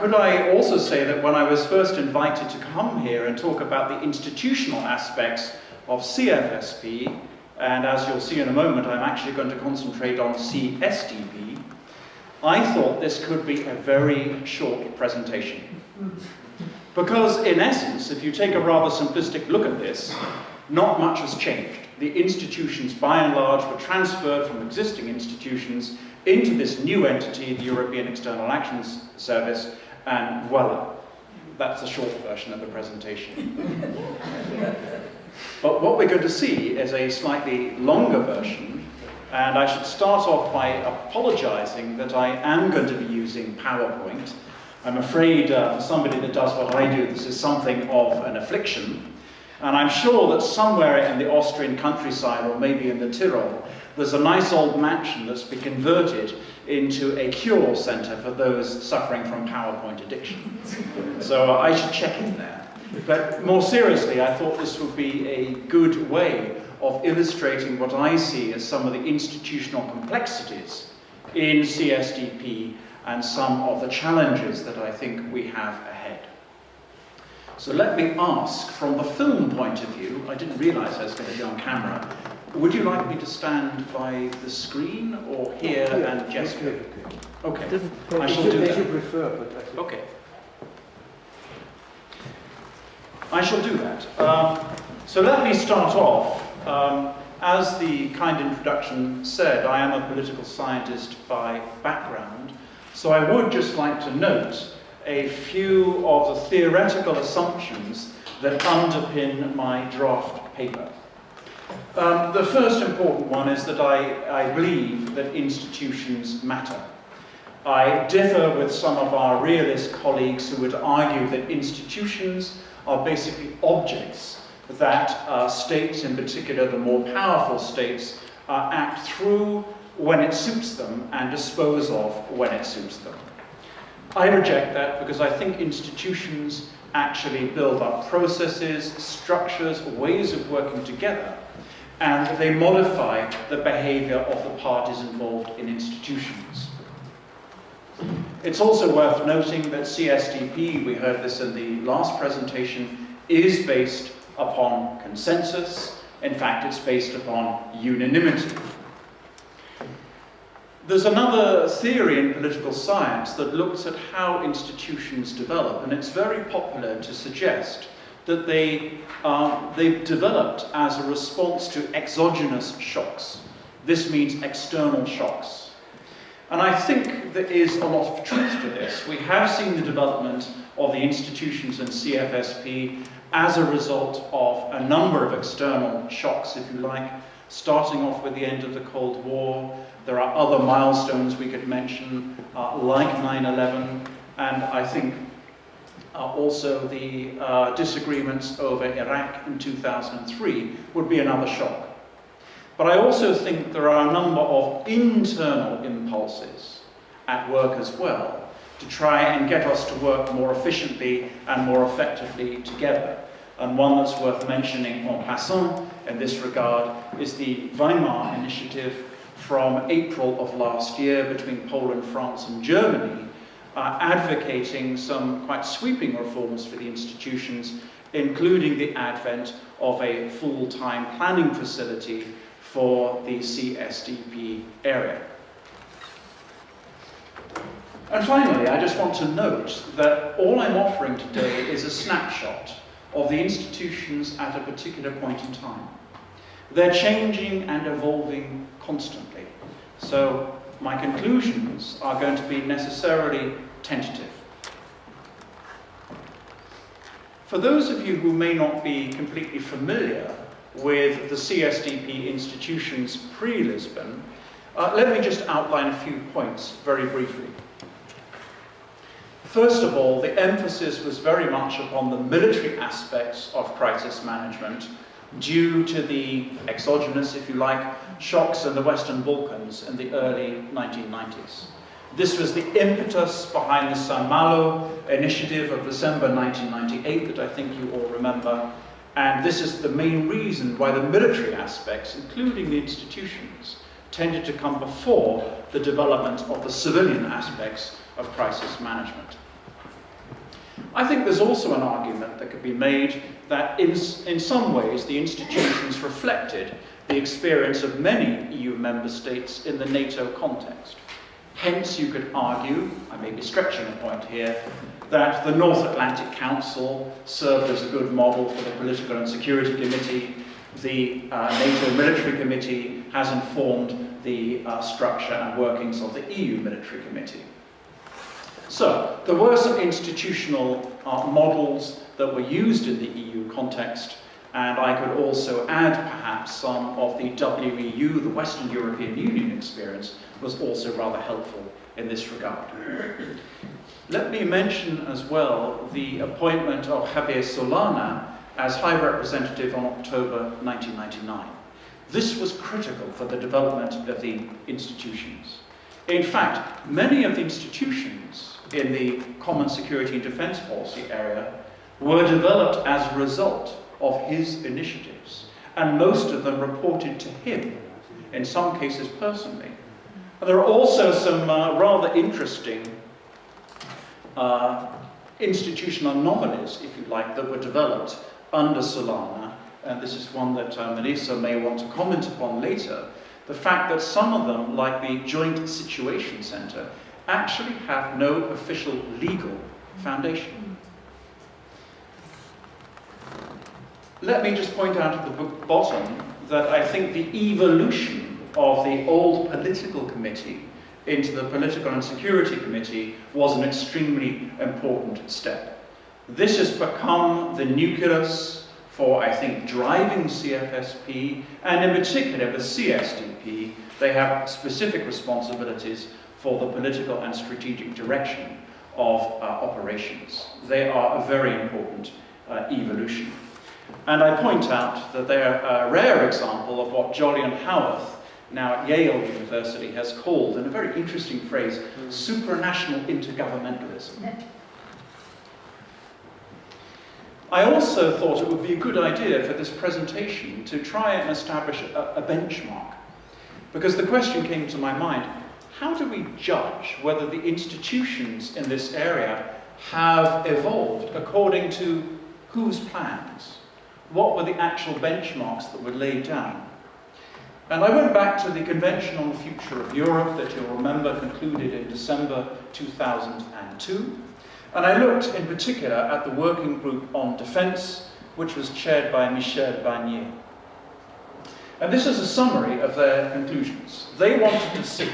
could I also say that when I was first invited to come here and talk about the institutional aspects of CFSP, and as you'll see in a moment, I'm actually going to concentrate on CSDP, I thought this could be a very short presentation. Because in essence, if you take a rather simplistic look at this, not much has changed. The institutions, by and large, were transferred from existing institutions into this new entity, the European External Action Service, and voila, that's the short version of the presentation. But what we're going to see is a slightly longer version, and I should start off by apologizing that I am going to be using PowerPoint. I'm afraid for somebody that does what I do, this is something of an affliction. And I'm sure that somewhere in the Austrian countryside, or maybe in the Tyrol, there's a nice old mansion that's been converted into a cure center for those suffering from PowerPoint addiction. So I should check in there. But more seriously, I thought this would be a good way of illustrating what I see as some of the institutional complexities in CSDP and some of the challenges that I think we have ahead. So let me ask, from the film point of view, I didn't realize I was going to be on camera, would you like me to stand by the screen or here and gesture? Okay, I shall do that. As you prefer, but I think... Okay. I shall do that. So let me start off. As the kind introduction said, I am a political scientist by background, so I would just like to note a few of the theoretical assumptions that underpin my draft paper. The first important one is that I believe that institutions matter. I differ with some of our realist colleagues who would argue that institutions are basically objects that states, in particular the more powerful states, act through when it suits them and dispose of when it suits them. I reject that because I think institutions actually build up processes, structures, ways of working together, and they modify the behavior of the parties involved in institutions. It's also worth noting that CSDP, we heard this in the last presentation, is based upon consensus. In fact, it's based upon unanimity. There's another theory in political science that looks at how institutions develop, and it's very popular to suggest that they developed as a response to exogenous shocks. This means external shocks. And I think there is a lot of truth to this. We have seen the development of the institutions in CFSP as a result of a number of external shocks, if you like, starting off with the end of the Cold War. There are other milestones we could mention, like 9/11, and I think also the disagreements over Iraq in 2003 would be another shock. But I also think there are a number of internal impulses at work as well to try and get us to work more efficiently and more effectively together. And one that's worth mentioning en passant in this regard is the Weimar Initiative from April of last year between Poland, France and Germany, advocating some quite sweeping reforms for the institutions, including the advent of a full-time planning facility for the CSDP area. And finally, I just want to note that all I'm offering today is a snapshot of the institutions at a particular point in time. They're changing and evolving constantly. So my conclusions are going to be necessarily tentative. For those of you who may not be completely familiar with the CSDP institutions pre-Lisbon, let me just outline a few points very briefly. First of all, the emphasis was very much upon the military aspects of crisis management due to the exogenous, if you like, shocks in the Western Balkans in the early 1990s. This was the impetus behind the San Malo initiative of December 1998 that I think you all remember. And this is the main reason why the military aspects, including the institutions, tended to come before the development of the civilian aspects of crisis management. I think there's also an argument that could be made that in some ways the institutions reflected the experience of many EU member states in the NATO context. Hence, you could argue, I may be stretching a point here, that the North Atlantic Council served as a good model for the Political and Security Committee. The NATO Military Committee has informed the structure and workings of the EU Military Committee. So, there were some institutional models that were used in the EU context, and I could also add perhaps some of the WEU, the Western European Union experience, was also rather helpful in this regard. Let me mention as well the appointment of Javier Solana as High Representative on October 1999. This was critical for the development of the institutions. In fact, many of the institutions in the common security and defence policy area were developed as a result of his initiatives, and most of them reported to him, in some cases personally. And there are also some rather interesting institutional anomalies, if you like, that were developed under Solana, and this is one that Melissa may want to comment upon later. The fact that some of them, like the Joint Situation Centre, actually have no official legal foundation. Let me just point out at the bottom that I think the evolution of the old political committee into the Political and Security Committee was an extremely important step. This has become the nucleus for, I think, driving CFSP, and in particular the CSDP. They have specific responsibilities for the political and strategic direction of operations. They are a very important evolution. And I point out that they're a rare example of what Jolyon Howarth, now at Yale University, has called, in a very interesting phrase, supranational intergovernmentalism. I also thought it would be a good idea for this presentation to try and establish a benchmark, because the question came to my mind, how do we judge whether the institutions in this area have evolved according to whose plans? What were the actual benchmarks that were laid down? And I went back to the Convention on the Future of Europe that you'll remember concluded in December 2002. And I looked in particular at the Working Group on Defence, which was chaired by Michel Barnier. And this is a summary of their conclusions. They wanted to see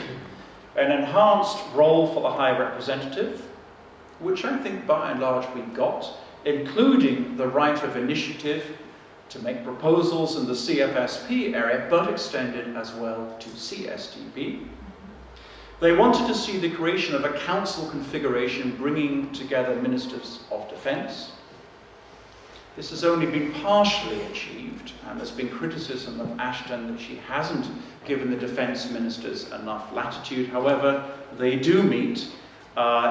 an enhanced role for the High Representative, which I think by and large we got, including the right of initiative to make proposals in the CFSP area, but extended as well to CSDP. They wanted to see the creation of a council configuration bringing together ministers of defence. This has only been partially achieved, and there's been criticism of Ashton that she hasn't given the defence ministers enough latitude. However, they do meet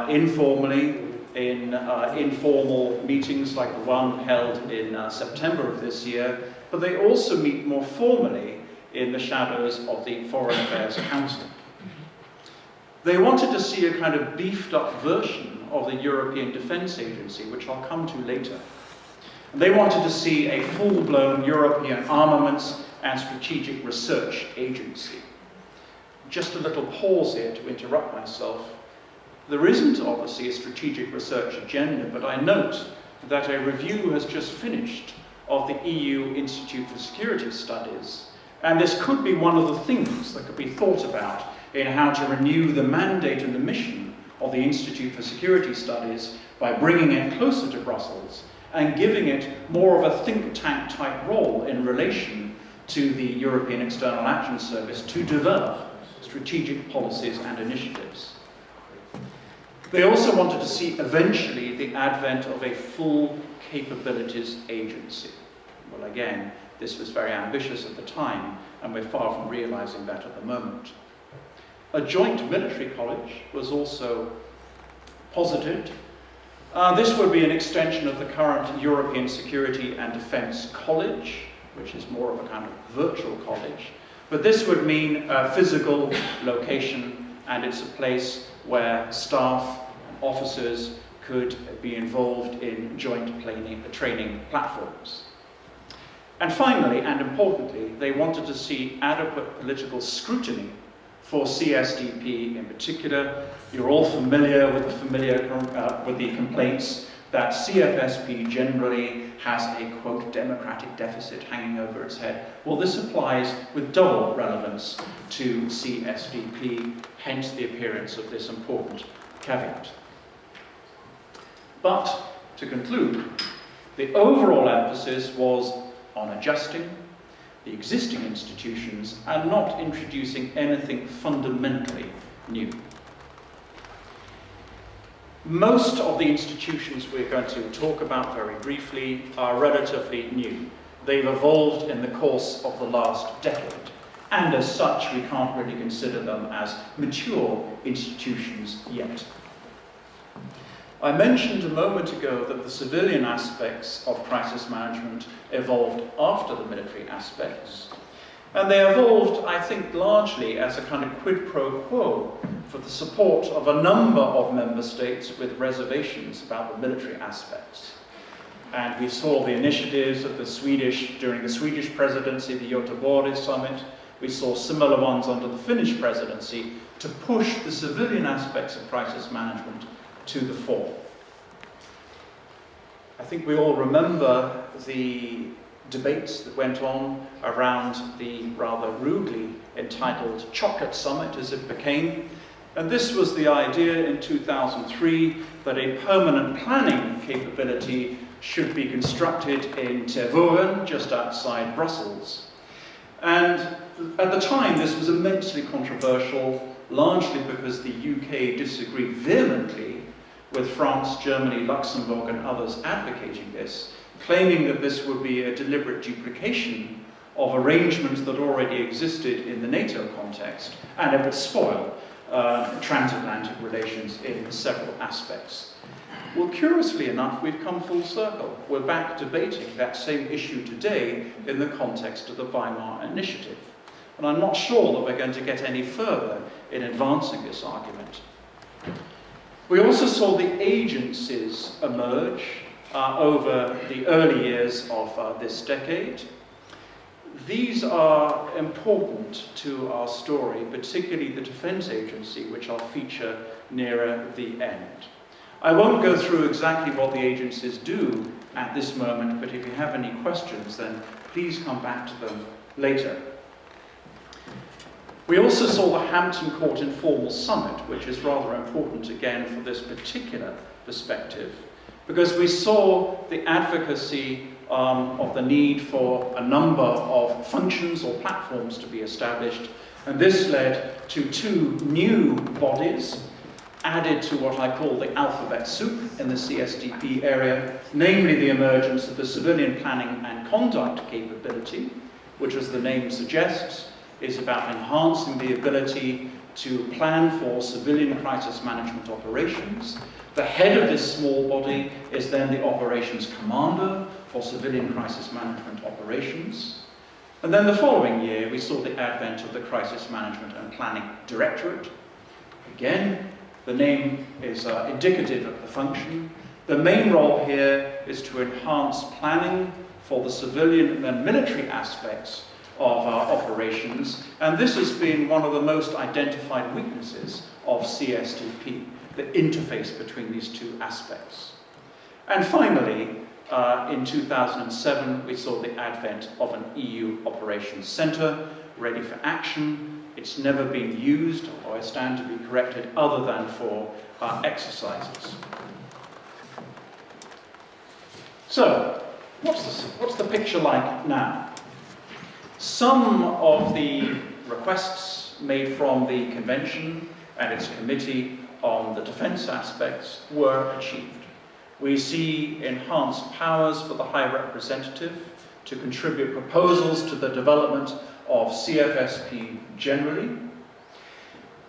informally in informal meetings like the one held in September of this year, but they also meet more formally in the shadows of the Foreign Affairs Council. They wanted to see a kind of beefed up version of the European Defence Agency, which I'll come to later. And they wanted to see a full-blown European armaments and strategic research agency. Just a little pause here to interrupt myself. There isn't obviously a strategic research agenda, but I note that a review has just finished of the EU Institute for Security Studies, and this could be one of the things that could be thought about in how to renew the mandate and the mission of the Institute for Security Studies by bringing it closer to Brussels and giving it more of a think tank type role in relation to the European External Action Service to develop strategic policies and initiatives. They also wanted to see eventually the advent of a full capabilities agency. Well, again, this was very ambitious at the time, and we're far from realizing that at the moment. A joint military college was also posited. This would be an extension of the current European Security and Defence College, which is more of a kind of virtual college. But this would mean a physical location, and it's a place where staff and officers could be involved in joint training platforms. And finally, and importantly, they wanted to see adequate political scrutiny for CSDP in particular. You're all familiar with the complaints that CFSP generally has a, quote, democratic deficit hanging over its head. Well, this applies with double relevance to CSDP, hence the appearance of this important caveat. But, to conclude, the overall emphasis was on adjusting the existing institutions and not introducing anything fundamentally new. Most of the institutions we're going to talk about very briefly are relatively new. They've evolved in the course of the last decade, and as such we can't really consider them as mature institutions yet. I mentioned a moment ago that the civilian aspects of crisis management evolved after the military aspects. And they evolved, I think, largely as a kind of quid pro quo for the support of a number of member states with reservations about the military aspects. And we saw the initiatives of during the Swedish presidency, the Göteborg summit. We saw similar ones under the Finnish presidency to push the civilian aspects of crisis management to the fore. I think we all remember the debates that went on around the rather rudely entitled Chocolate Summit, as it became. And this was the idea in 2003 that a permanent planning capability should be constructed in Tervuren, just outside Brussels. And at the time, this was immensely controversial, largely because the UK disagreed vehemently with France, Germany, Luxembourg, and others advocating this, claiming that this would be a deliberate duplication of arrangements that already existed in the NATO context, and it would spoil transatlantic relations in several aspects. Well, curiously enough, we've come full circle. We're back debating that same issue today in the context of the Weimar Initiative. And I'm not sure that we're going to get any further in advancing this argument. We also saw the agencies emerge over the early years of this decade. These are important to our story, particularly the Defence Agency, which I'll feature nearer the end. I won't go through exactly what the agencies do at this moment, but if you have any questions, then please come back to them later. We also saw the Hampton Court Informal Summit, which is rather important again for this particular perspective, because we saw the advocacy of the need for a number of functions or platforms to be established, and this led to two new bodies added to what I call the alphabet soup in the CSDP area, namely the emergence of the Civilian Planning and Conduct Capability, which, as the name suggests, is about enhancing the ability to plan for civilian crisis management operations. The head of this small body is then the operations commander for civilian crisis management operations. And then the following year, we saw the advent of the Crisis Management and Planning Directorate. Again, the name is indicative of the function. The main role here is to enhance planning for the civilian and military aspects of our operations, and this has been one of the most identified weaknesses of CSDP, the interface between these two aspects. And finally, in 2007, we saw the advent of an EU Operations Centre, ready for action. It's never been used, although I stand to be corrected, other than for exercises. So, what's the picture like now? Some of the requests made from the Convention and its Committee on the Defence aspects were achieved. We see enhanced powers for the High Representative to contribute proposals to the development of CFSP generally.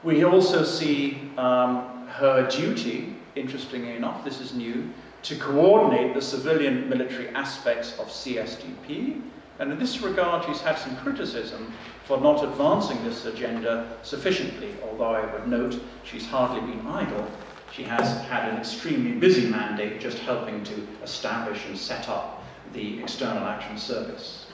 We also see her duty, interestingly enough, this is new, to coordinate the civilian military aspects of CSDP. And in this regard, she's had some criticism for not advancing this agenda sufficiently, although I would note she's hardly been idle She has had an extremely busy mandate just helping to establish and set up the External Action Service.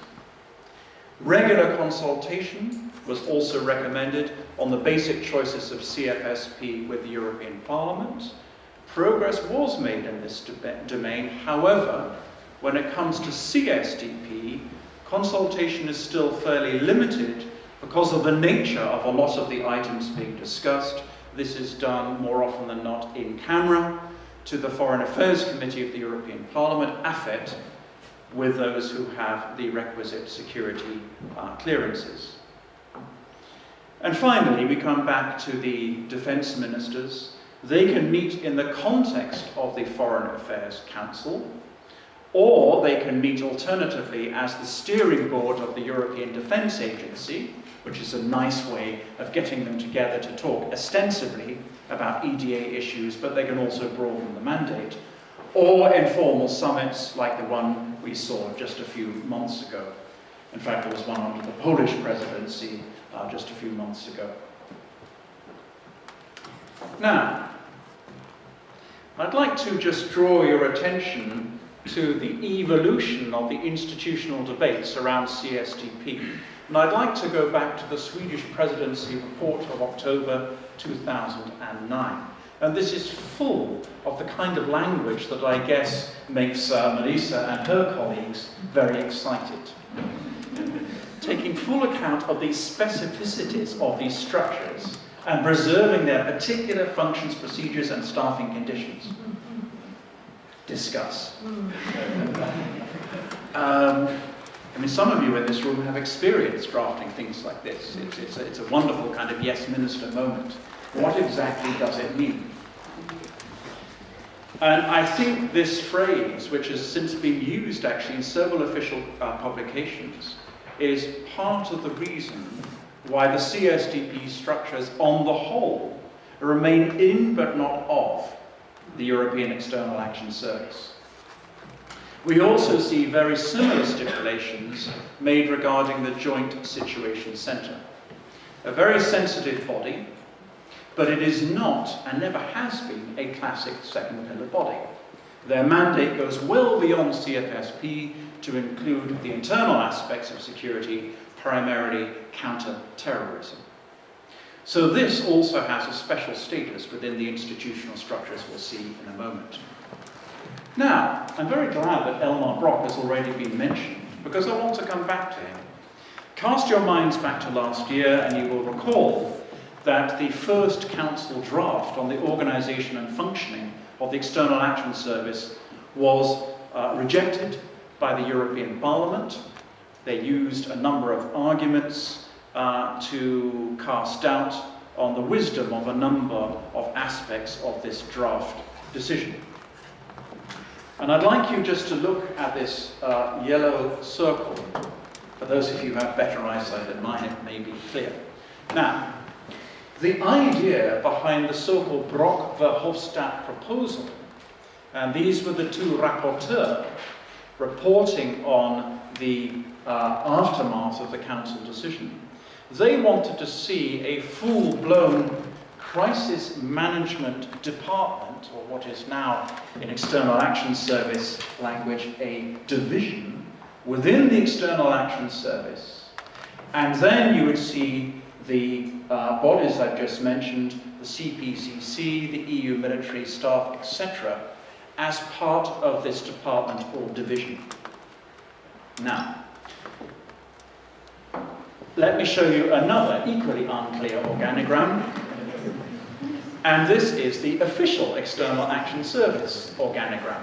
Regular consultation was also recommended on the basic choices of CFSP with the European Parliament. Progress was made in this domain. However, when it comes to CSDP, consultation is still fairly limited because of the nature of a lot of the items being discussed. This is done more often than not in camera to the Foreign Affairs Committee of the European Parliament, AFET, with those who have the requisite security clearances. And finally, we come back to the defence ministers. They can meet in the context of the Foreign Affairs Council, or they can meet alternatively as the steering board of the European Defence Agency, which is a nice way of getting them together to talk ostensibly about EDA issues, but they can also broaden the mandate, or informal summits like the one we saw just a few months ago. In fact, there was one under the Polish presidency just a few months ago. Now, I'd like to just draw your attention to the evolution of the institutional debates around CSDP. And I'd like to go back to the Swedish presidency report of October 2009. And this is full of the kind of language that I guess makes Melissa and her colleagues very excited. Taking full account of the specificities of these structures and preserving their particular functions, procedures, and staffing conditions. Discuss. I mean, some of you in this room have experience drafting things like this. It's a wonderful kind of yes minister moment. What exactly does it mean? And I think this phrase, which has since been used actually in several official publications, is part of the reason why the CSDP structures on the whole remain in but not of the European External Action Service. We also see very similar stipulations made regarding the Joint Situation Centre, a very sensitive body, but it is not, and never has been, a classic second pillar body. Their mandate goes well beyond CFSP to include the internal aspects of security, primarily counter-terrorism. So this also has a special status within the institutional structures we'll see in a moment. Now, I'm very glad that Elmar Brok has already been mentioned, because I want to come back to him. Cast your minds back to last year, and you will recall that the first council draft on the organisation and functioning of the External Action Service was rejected by the European Parliament. They used a number of arguments to cast doubt on the wisdom of a number of aspects of this draft decision. And I'd like you just to look at this yellow circle. For those of you who have better eyesight than mine, it may be clear. Now, the idea behind the so-called Brok-Verhofstadt proposal, and these were the two rapporteurs reporting on the aftermath of the council decision. They wanted to see a full-blown crisis management department, or what is now in External Action Service language, a division within the External Action Service. And then you would see the bodies I've just mentioned, the CPCC, the EU military staff, etc., as part of this department or division. Now, let me show you another equally unclear organogram. And this is the official External Action Service organogram.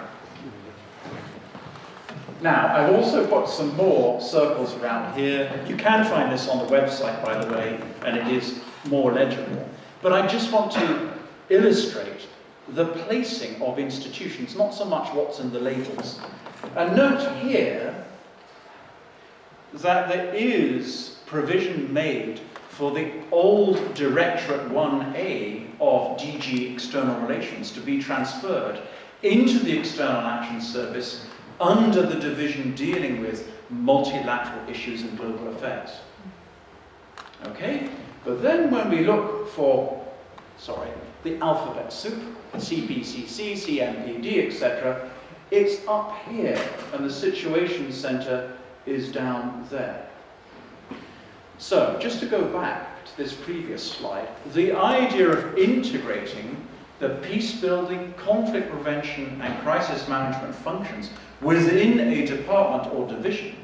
Now, I've also put some more circles around here. You can find this on the website, by the way, and it is more legible. But I just want to illustrate the placing of institutions, not so much what's in the labels. And note here that there is provision made for the old Directorate 1A of DG External Relations to be transferred into the External Action Service under the division dealing with multilateral issues and global affairs. Okay? But then when we look for, the alphabet soup, CPCC, CMPD, etc. It's up here, and the Situation Centre is down there. So, just to go back to this previous slide, the idea of integrating the peace-building, conflict prevention, and crisis management functions within a department or division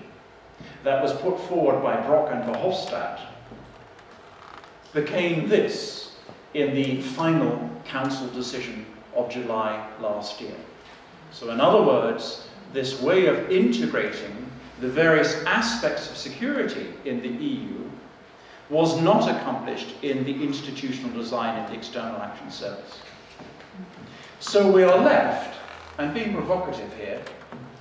that was put forward by Brock and Verhofstadt became this in the final Council decision of July last year. So in other words, this way of integrating the various aspects of security in the EU was not accomplished in the institutional design of the External Action Service. So we are left, I'm being provocative here,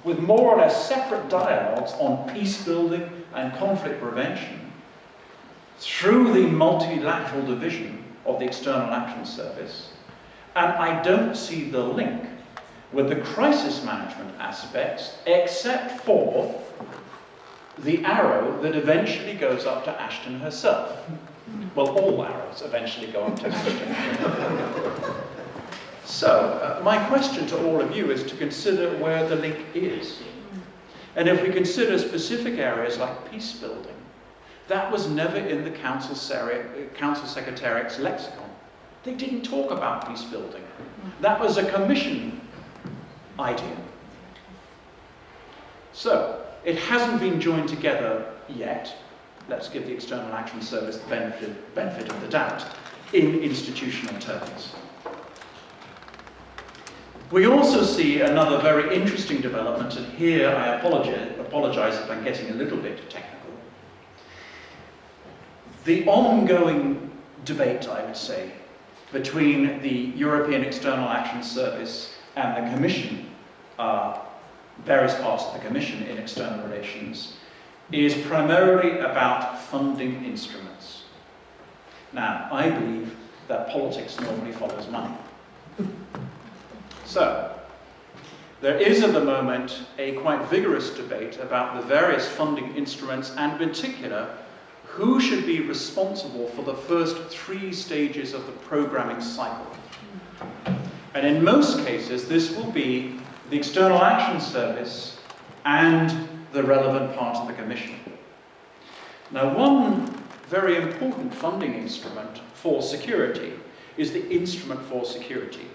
with more or less separate dialogues on peace building and conflict prevention through the multilateral division of the External Action Service, and I don't see the link with the crisis management aspects except for the arrow that eventually goes up to Ashton herself. Well, all arrows eventually go up to Ashton. So, my question to all of you is to consider where the link is. And if we consider specific areas like peace building, that was never in the Council Secretariat's lexicon. They didn't talk about peace building. That was a Commission idea. So, it hasn't been joined together yet. Let's give the External Action Service the benefit of the doubt in institutional terms. We also see another very interesting development, and here I apologize if I'm getting a little bit technical. The ongoing debate, I would say, between the European External Action Service and the Commission, various parts of the Commission in external relations, is primarily about funding instruments. Now, I believe that politics normally follows money. So, there is at the moment a quite vigorous debate about the various funding instruments, and in particular, who should be responsible for the first 3 stages of the programming cycle. And in most cases, this will be the External Action Service and the relevant part of the Commission. Now, one very important funding instrument for security is the Instrument for Security.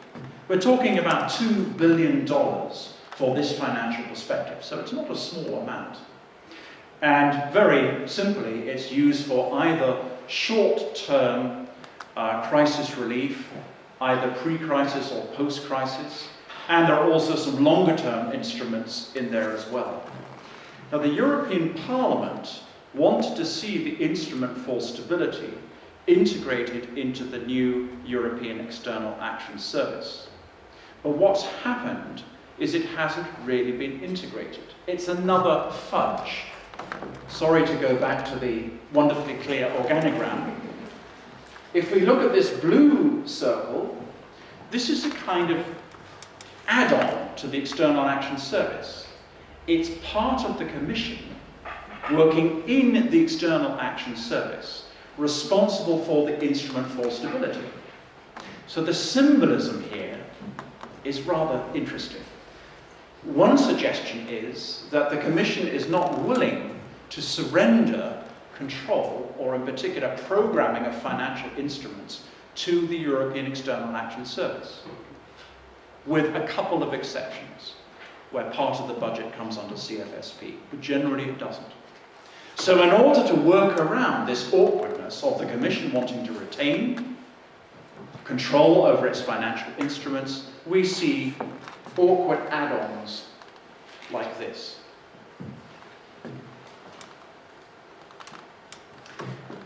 We're talking about $2 billion for this financial perspective, so it's not a small amount. And very simply, it's used for either short-term crisis relief, either pre-crisis or post-crisis, and there are also some longer-term instruments in there as well. Now, the European Parliament wanted to see the Instrument for Stability integrated into the new European External Action Service. But what's happened is it hasn't really been integrated. It's another fudge. Sorry to go back to the wonderfully clear organogram. If we look at this blue circle, this is a kind of add-on to the External Action Service. It's part of the Commission working in the External Action Service, responsible for the Instrument for Stability. So the symbolism here is rather interesting. One suggestion is that the Commission is not willing to surrender control, or in particular programming of financial instruments, to the European External Action Service, with a couple of exceptions, where part of the budget comes under CFSP, but generally it doesn't. So in order to work around this awkwardness of the Commission wanting to retain control over its financial instruments, we see awkward add-ons like this.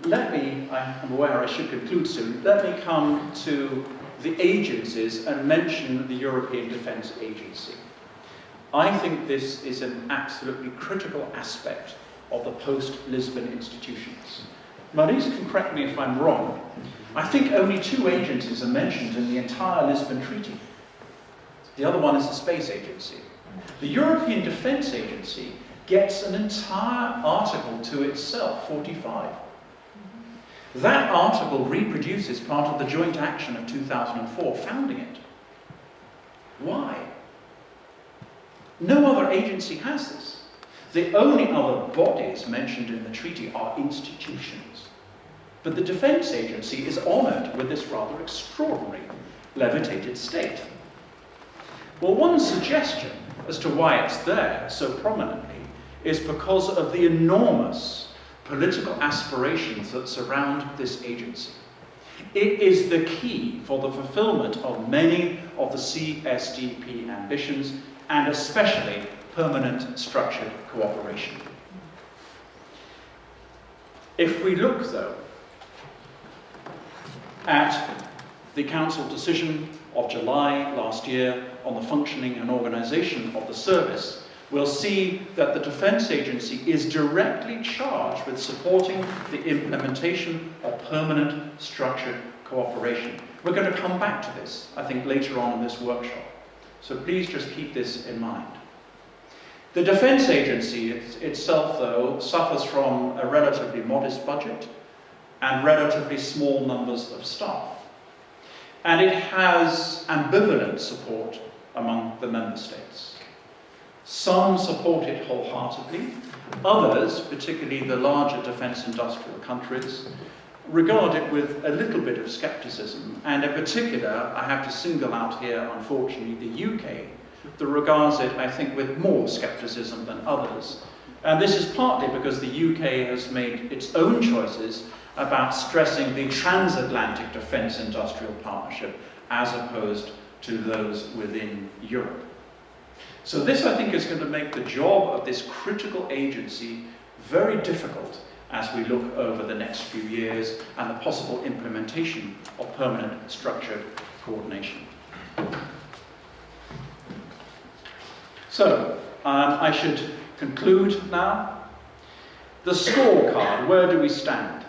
I'm aware I should conclude soon, let me come to the agencies and mention the European Defence Agency. I think this is an absolutely critical aspect of the post-Lisbon institutions. Maurice can correct me if I'm wrong. I think only 2 agencies are mentioned in the entire Lisbon Treaty. The other one is the Space Agency. The European Defence Agency gets an entire article to itself, 45. That article reproduces part of the joint action of 2004, founding it. Why? No other agency has this. The only other bodies mentioned in the treaty are institutions. But the Defence Agency is honoured with this rather extraordinary levitated state. Well, one suggestion as to why it's there so prominently is because of the enormous political aspirations that surround this agency. It is the key for the fulfillment of many of the CSDP ambitions, and especially permanent structured cooperation. If we look, though, at the Council decision of July last year on the functioning and organisation of the service, we'll see that the Defence Agency is directly charged with supporting the implementation of permanent structured cooperation. We're going to come back to this, I think, later on in this workshop. So please just keep this in mind. The Defence Agency itself, though, suffers from a relatively modest budget and relatively small numbers of staff. And it has ambivalent support among the member states. Some support it wholeheartedly. Others, particularly the larger defence industrial countries, regard it with a little bit of scepticism. And in particular, I have to single out here, unfortunately, the UK, that regards it, I think, with more scepticism than others. And this is partly because the UK has made its own choices about stressing the transatlantic defence industrial partnership as opposed to those within Europe. So this, I think, is going to make the job of this critical agency very difficult as we look over the next few years and the possible implementation of permanent structured coordination. So, I should conclude now. The scorecard, where do we stand?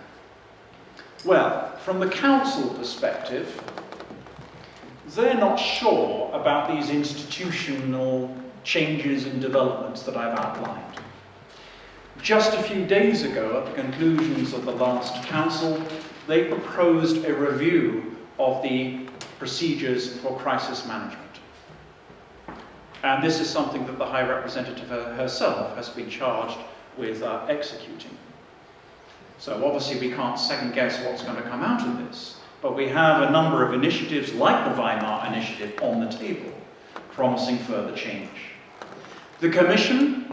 Well, from the Council perspective, they're not sure about these institutional changes and developments that I've outlined. Just a few days ago, at the conclusions of the last Council, they proposed a review of the procedures for crisis management. And this is something that the High Representative herself has been charged with executing. So obviously we can't second guess what's going to come out of this, but we have a number of initiatives like the Weimar Initiative on the table, promising further change. The Commission,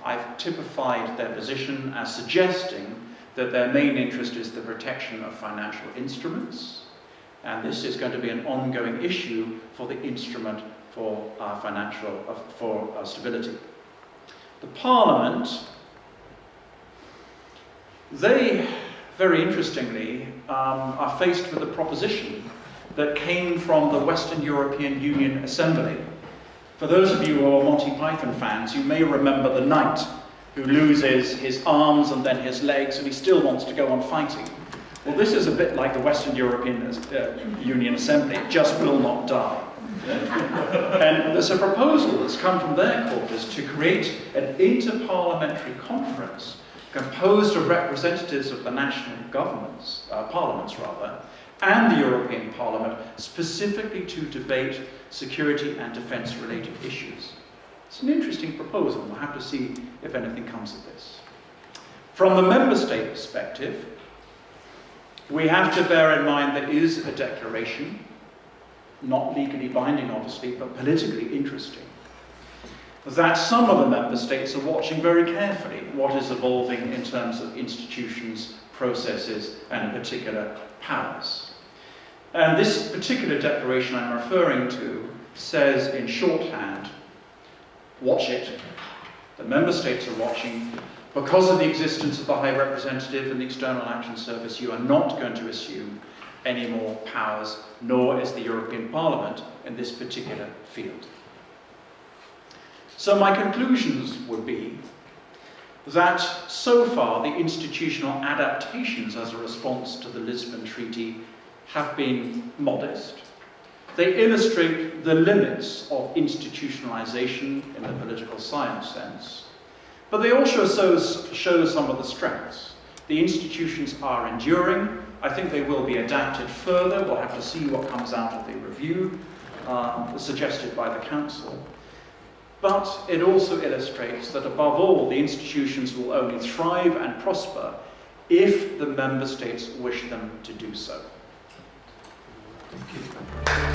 I've typified their position as suggesting that their main interest is the protection of financial instruments, and this is going to be an ongoing issue for the instrument for stability. The Parliament, they, very interestingly, are faced with a proposition that came from the Western European Union Assembly. For those of you who are Monty Python fans, you may remember the knight who loses his arms and then his legs, and he still wants to go on fighting. Well, this is a bit like the Western European Union Assembly. It just will not die. And there's a proposal that's come from their quarters to create an inter-parliamentary conference composed of representatives of the national governments, parliaments rather, and the European Parliament, specifically to debate security and defence-related issues. It's an interesting proposal. We'll have to see if anything comes of this. From the member state perspective, we have to bear in mind there is a declaration, not legally binding obviously, but politically interesting, that some of the member states are watching very carefully what is evolving in terms of institutions, processes, and in particular powers. And this particular declaration I'm referring to says in shorthand, watch it. The member states are watching. Because of the existence of the High Representative and the External Action Service, you are not going to assume any more powers, nor is the European Parliament in this particular field. So my conclusions would be that so far the institutional adaptations as a response to the Lisbon Treaty have been modest. They illustrate the limits of institutionalization in the political science sense, but they also show some of the strengths. The institutions are enduring. I think they will be adapted further. We'll have to see what comes out of the review suggested by the Council. But it also illustrates that, above all, the institutions will only thrive and prosper if the member states wish them to do so. Thank you.